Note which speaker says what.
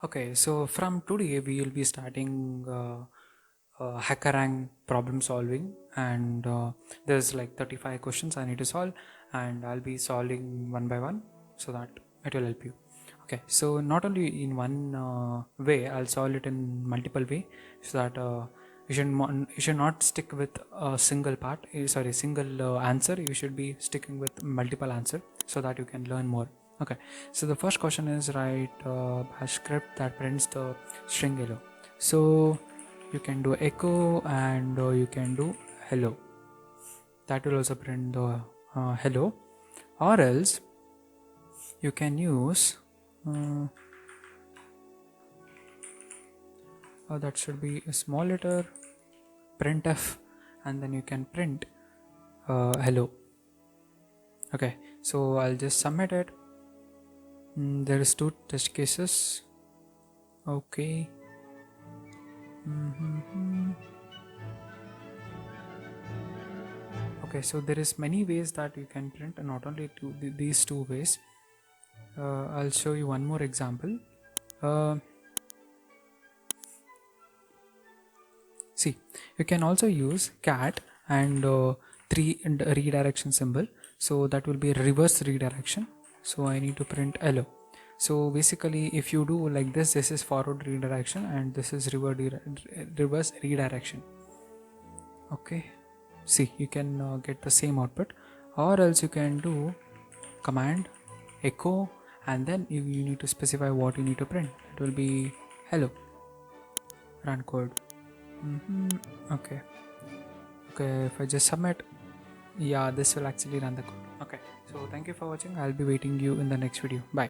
Speaker 1: Okay, so from today we will be starting HackerRank problem solving, and there's like 35 questions I need to solve, and I'll be solving one by one so that it will help you. Okay, so not only in one way, I'll solve it in multiple way so that you should not stick with a single part. Single answer. You should be sticking with multiple answer so that you can learn more. Okay, so the first question is write a script that prints the string hello. So you can do echo and you can do hello. That will also print the hello, or else you can use that should be a small letter printf, and then you can print hello. Okay, so I'll just submit it. There is two test cases. Okay. Okay, so there is many ways that you can print, and not only these two ways. I'll show you one more example. See, you can also use cat and three redirection symbol, so that will be reverse redirection. So I need to print hello. So basically if you do like this is forward redirection and this is reverse redirection. Okay, see, you can get the same output, or else you can do command echo, and then you need to specify what you need to print. It will be hello, run code. Okay, if I just submit, yeah, this will actually run the code. Okay, so thank you for watching. I'll be waiting you in the next video. Bye.